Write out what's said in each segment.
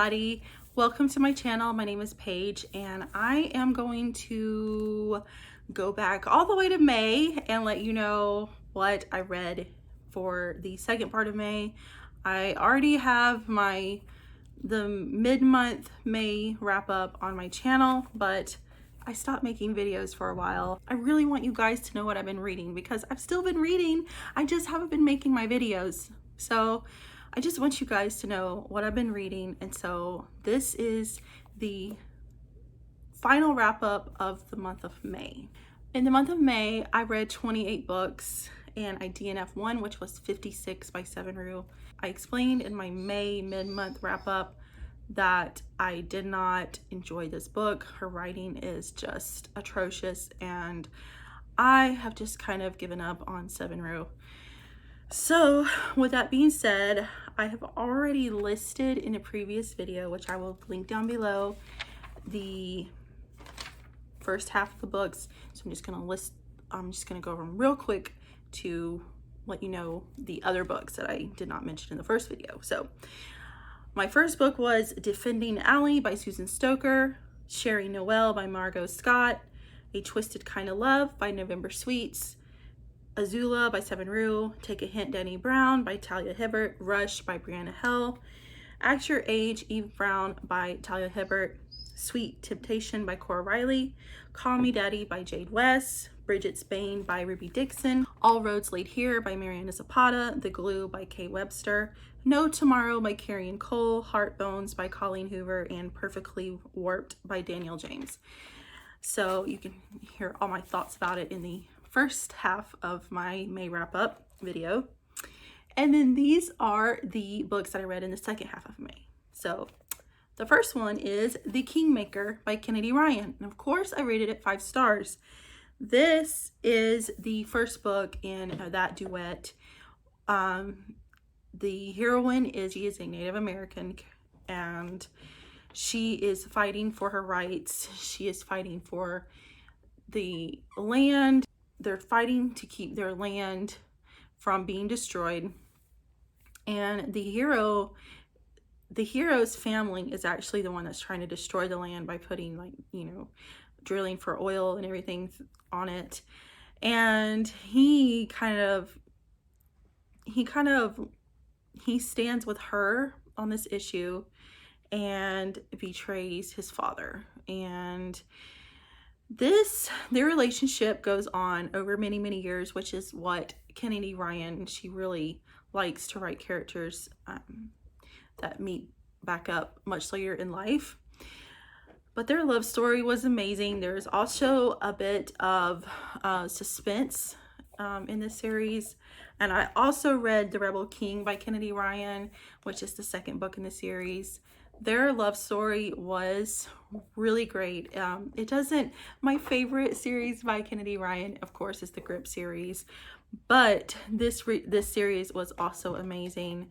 everybody. Welcome to my channel. My name is Paige and I am going to go back all the way to May and let you know what I read for the second part of May. I already have the mid-month May wrap up on my channel, but I stopped making videos for a while. I really want you guys to know what I've been reading because I've still been reading. I just haven't been making my videos. So I just want you guys to know what I've been reading. And so this is the final wrap up of the month of May. In the month of May, I read 28 books and I DNF one, which was 56 by Seven Rue. I explained in my May mid-month wrap up that I did not enjoy this book. Her writing is just atrocious and I have just kind of given up on Seven Rue. So with that being said, I have already listed in a previous video, which I will link down below, the first half of the books. So I'm just gonna go over them real quick to let you know the other books that I did not mention in the first video. So my first book was Defending Allie by Susan Stoker, Sherry Noel by Margot Scott, A Twisted Kind of Love by November Sweets, Azula by Seven Rue, Take a Hint, Danny Brown by Talia Hibbert, Rush by Brianna Hill, Act Your Age, Eve Brown by Talia Hibbert, Sweet Temptation by Cora Riley, Call Me Daddy by Jade West, Bridget Spain by Ruby Dixon, All Roads Lead Here by Mariana Zapata, The Glue by Kay Webster, No Tomorrow by Carian Cole, Heart Bones by Colleen Hoover, and Perfectly Warped by Daniel James. So you can hear all my thoughts about it in the first half of my May wrap up video. And then these are the books that I read in the second half of May. So the first one is The Kingmaker by Kennedy Ryan. And of course I rated it 5 stars. This is the first book in that duet. The heroine she is a Native American and she is fighting for her rights. She is fighting for the land. They're fighting to keep their land from being destroyed. And the hero's family is actually the one that's trying to destroy the land by putting, like, you know, drilling for oil and everything on it. And he stands with her on this issue and betrays his father. And their relationship goes on over many, many years, which is what Kennedy Ryan, she really likes to write characters that meet back up much later in life. But their love story was amazing. There's also a bit of suspense in this series. And I also read The Rebel King by Kennedy Ryan, which is the second book in the series. Their love story was really great. My favorite series by Kennedy Ryan, of course, is the Grip series, but this series was also amazing.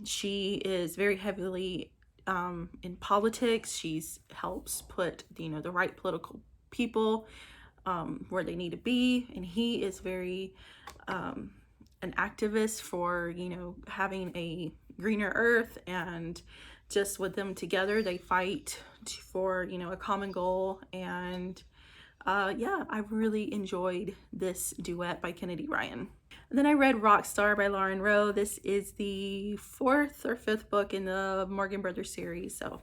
She is very heavily in politics. She helps put, you know, the right political people where they need to be, and he is very an activist for, you know, having a greener earth, and just with them together they fight for, you know, a common goal. And yeah, I really enjoyed this duet by Kennedy Ryan. And then I read Rockstar by Lauren Rowe. This is the 4th or 5th book in the Morgan Brothers series. So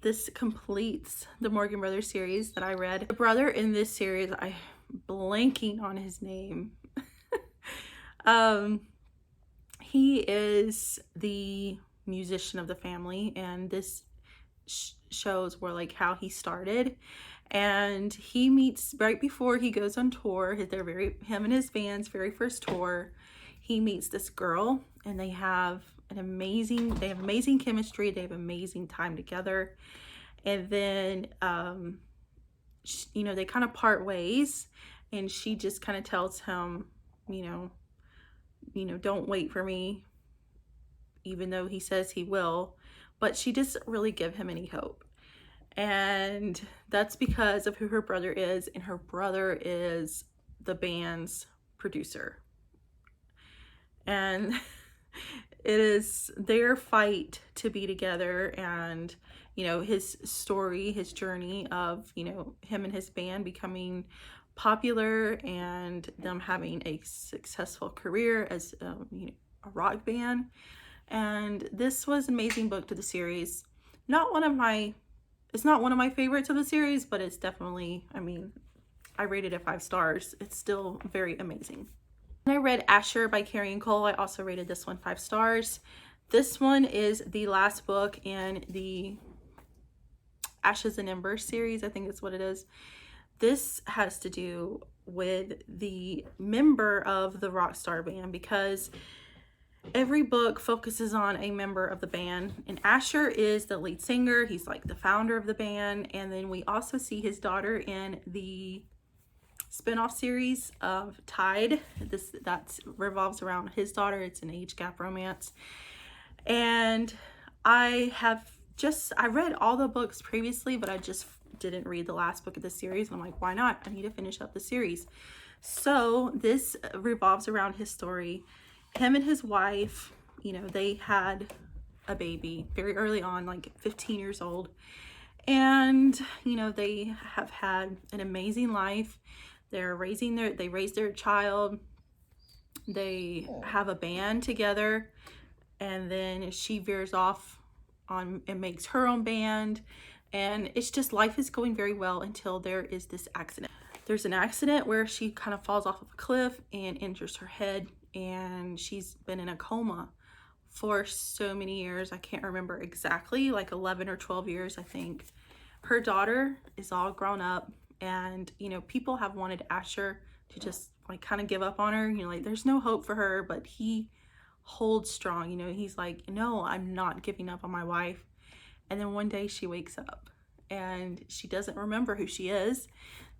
this completes the Morgan Brothers series that I read. The brother in this series, I'm blanking on his name. He is the musician of the family, and this shows where, like, how he started. And he meets right before he goes on tour, him and his band's very first tour. He meets this girl and they have amazing chemistry. They have amazing time together. And then you know, they kind of part ways, and she just kind of tells him, you know, don't wait for me, even though he says he will. But she doesn't really give him any hope. And that's because of who her brother is, and her brother is the band's producer. And it is their fight to be together, and you know, his story, his journey of, you know, him and his band becoming popular and them having a successful career as you know, a rock band. And this was an amazing book to the series. Not one of my, it's not one of my favorites of the series, but it's definitely, I mean, I rated it 5 stars. It's still very amazing. And I read Asher by Carian. I also rated this one 5 stars. This one is the last book in the Ashes and Embers series, I think that's what it is. This has to do with the member of the Rockstar band, because every book focuses on a member of the band, and Asher is the lead singer. He's like the founder of the band. And then we also see his daughter in the spin-off series of Tide. That revolves around his daughter. It's an age gap romance. And I read all the books previously, but I just didn't read the last book of the series. And I'm like, why not? I need to finish up the series. So this revolves around his story. Him and his wife, you know, they had a baby very early on, like 15 years old. And, you know, they have had an amazing life. They raised their child. They have a band together. And then she veers off on and makes her own band. And it's just, life is going very well until there is this accident. There's an accident where she kind of falls off of a cliff and injures her head. And she's been in a coma for so many years. I can't remember exactly, like 11 or 12 years, I think. Her daughter is all grown up, and, you know, people have wanted Asher to just like kind of give up on her. You know, like there's no hope for her, but he holds strong. You know, he's like, no, I'm not giving up on my wife. And then one day she wakes up and she doesn't remember who she is.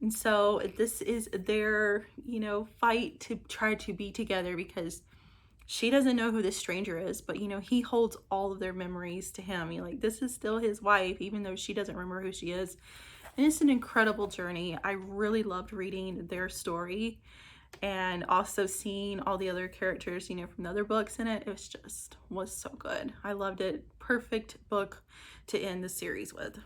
And so this is their, you know, fight to try to be together, because she doesn't know who this stranger is, but, you know, he holds all of their memories to him. You're like, this is still his wife, even though she doesn't remember who she is. And it's an incredible journey. I really loved reading their story, and also seeing all the other characters, you know, from the other books in it. It was so good. I loved it. Perfect book to end the series with.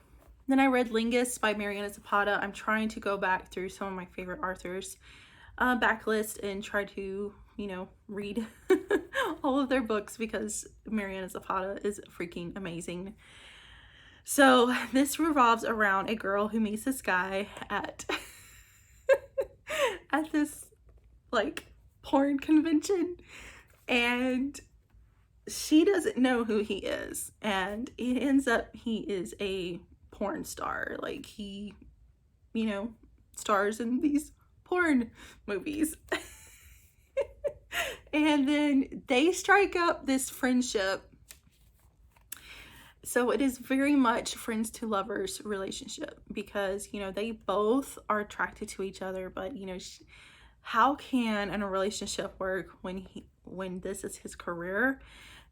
Then I read Lingus by Mariana Zapata. I'm trying to go back through some of my favorite authors' backlist and try to, you know, read all of their books, because Mariana Zapata is freaking amazing. So this revolves around a girl who meets this guy at at this like porn convention, and she doesn't know who he is, and it ends up he is a porn star. Like, he, you know, stars in these porn movies. And then they strike up this friendship. So it is very much friends to lovers relationship, because, you know, they both are attracted to each other, but, you know, how can a relationship work when this is his career?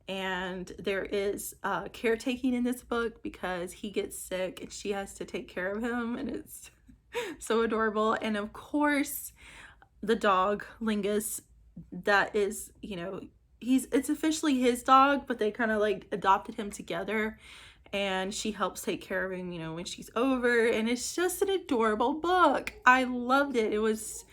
And there is caretaking in this book, because he gets sick and she has to take care of him, and it's so adorable. And of course, the dog Lingus, that is, you know, it's officially his dog, but they kind of like adopted him together, and she helps take care of him, you know, when she's over. And it's just an adorable book. I loved it. It was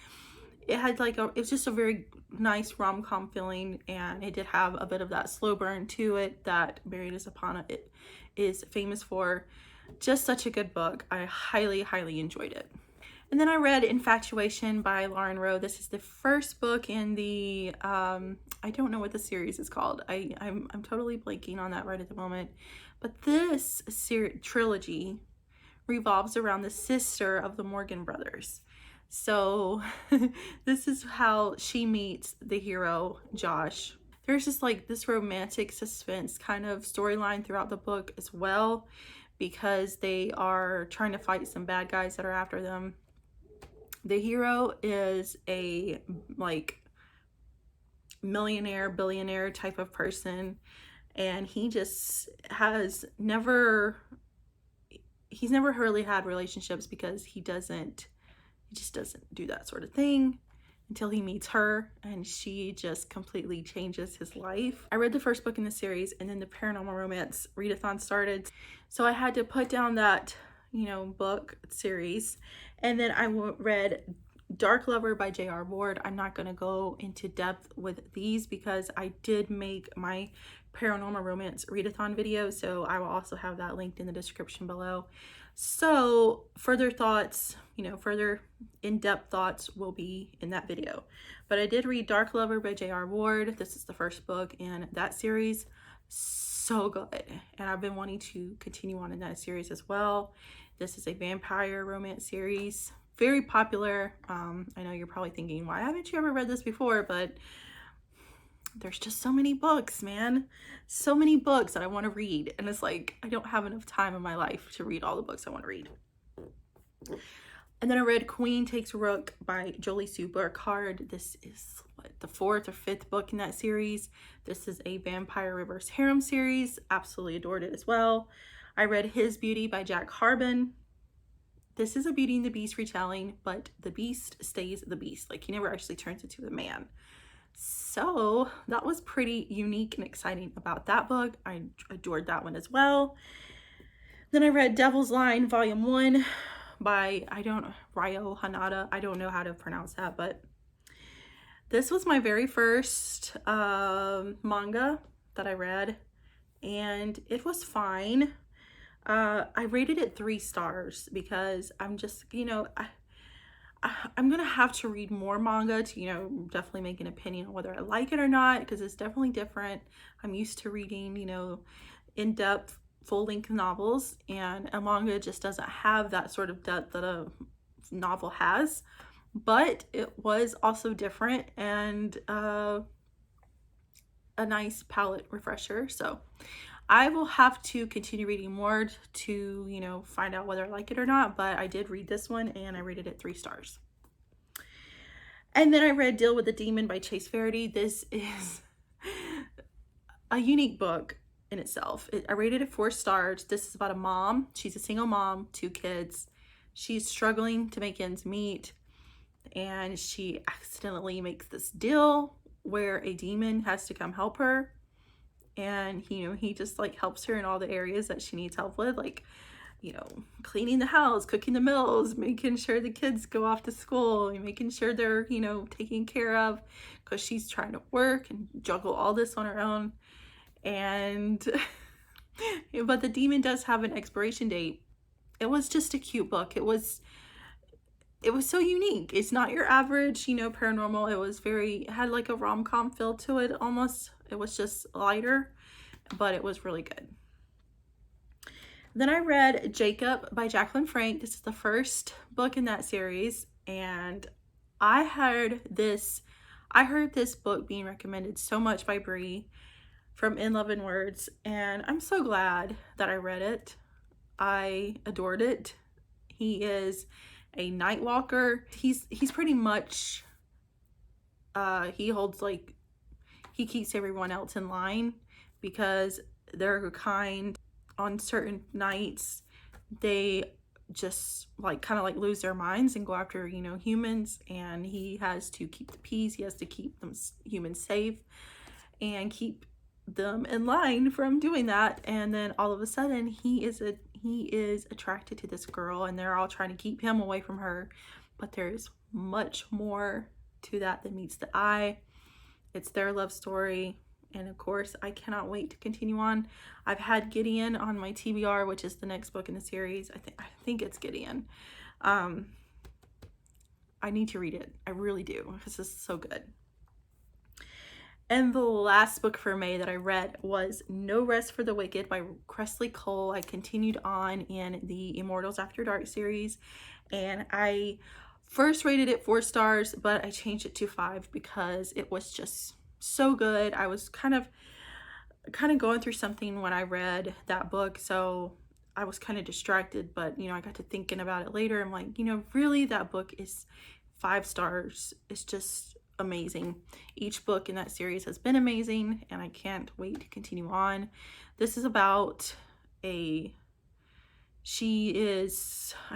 just a very nice rom-com feeling, and it did have a bit of that slow burn to it that Mariana Zapata is famous for. Just such a good book. I highly enjoyed it. And then I read Infatuation by Rowe. This is the first book in the I don't know what the series is called. I'm totally blanking on that right at the moment. But this trilogy revolves around the sister of the Morgan brothers. So this is how she meets the hero, Josh. There's just like this romantic suspense kind of storyline throughout the book as well, because they are trying to fight some bad guys that are after them. The hero is a like millionaire, billionaire type of person, and he just he's never really had relationships, because he just doesn't do that sort of thing. until he meets her, and she just completely changes his life. I read the first book in the series, and then the paranormal romance readathon started. So I had to put down that, you know, book series, and then I read Dark Lover by J.R. Ward. I'm not going to go into depth with these because I did make my paranormal romance readathon video, so I will also have that linked in the description below. So further thoughts, you know, further in-depth thoughts will be in that video. But I did read Dark Lover by J.R. Ward. This is the first book in that series. So good. And I've been wanting to continue on in that series as well. This is a vampire romance series. Very popular. I know you're probably thinking, why haven't you ever read this before? But there's just so many books, man. So many books that I want to read. And it's like, I don't have enough time in my life to read all the books I want to read. And then I read Queen Takes Rook by Jolie Sue Burkhard. This is what, the 4th or 5th book in that series. This is a vampire reverse harem series. Absolutely adored it as well. I read His Beauty by Jack Harbon. This is a Beauty and the Beast retelling, but the beast stays the beast. Like, he never actually turns into a man. So that was pretty unique and exciting about that book. I adored that one as well. Then I read Devil's Line Volume 1 by, Ryo Hanada. I don't know how to pronounce that, but this was my very first manga that I read, and it was fine. I rated it 3 stars because I'm just, you know, I'm gonna have to read more manga to, you know, definitely make an opinion on whether I like it or not, because it's definitely different. I'm used to reading, you know, in-depth full-length novels, and a manga just doesn't have that sort of depth that a novel has. But it was also different and a nice palette refresher. So I will have to continue reading more to, you know, find out whether I like it or not, but I did read this one and I rated it 3 stars. And then I read Deal with the Demon by Chace Verity. This is a unique book in itself. I rated it 4 stars. This is about a mom. She's a single mom, 2 kids. She's struggling to make ends meet, and she accidentally makes this deal where a demon has to come help her. And, you know, he just like helps her in all the areas that she needs help with, like, you know, cleaning the house, cooking the meals, making sure the kids go off to school, and making sure they're, you know, taken care of, because she's trying to work and juggle all this on her own. And but the demon does have an expiration date. It was just a cute book. It was so unique. It's not your average, you know, paranormal. It had like a rom-com feel to it almost. It was just lighter, but it was really good. Then I read Jacob by Jacquelyn Frank. This is the first book in that series, and I heard this book being recommended so much by Bree from In Love and Words, and I'm so glad that I read it. I adored it. He is a night walker. He's pretty much he holds, like, he keeps everyone else in line because they're kind. On certain nights they just like kind of like lose their minds and go after, you know, humans, and he has to keep the peace. He has to keep them humans safe and keep them in line from doing that. And then all of a sudden he is attracted to this girl, and they're all trying to keep him away from her, but there's much more to that than meets the eye. It's their love story, and of course I cannot wait to continue on. I've had Gideon on my TBR, which is the next book in the series. I think it's Gideon. I need to read it. I really do, because this is so good. And the last book for May that I read was No Rest for the Wicked by Kresley Cole. I continued on in the Immortals After Dark series, and I first rated it 4 stars, but I changed it to 5 because it was just so good. I was kind of going through something when I read that book, so I was kind of distracted, but, you know, I got to thinking about it later. I'm like, you know, really, that book is 5 stars. It's just amazing. Each book in that series has been amazing, and I can't wait to continue on. This is about I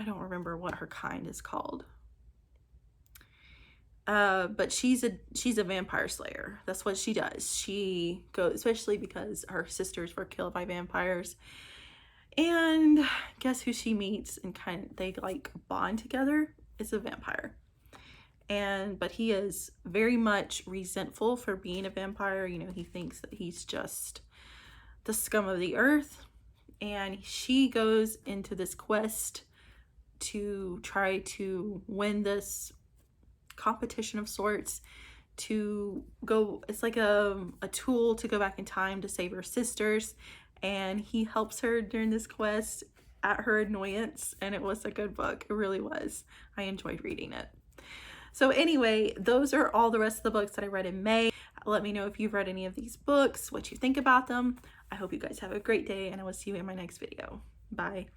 don't remember what her kind is called. But she's a vampire slayer. That's what she does. She goes, especially because her sisters were killed by vampires. And guess who she meets and they like bond together? It's a vampire. But he is very much resentful for being a vampire. You know, he thinks that he's just the scum of the earth. And she goes into this quest to try to win this competition of sorts, to go, it's like a tool to go back in time to save her sisters. And he helps her during this quest at her annoyance. And it was a good book. It really was. I enjoyed reading it. So anyway, those are all the rest of the books that I read in May. Let me know if you've read any of these books, what you think about them. I hope you guys have a great day, and I will see you in my next video. Bye.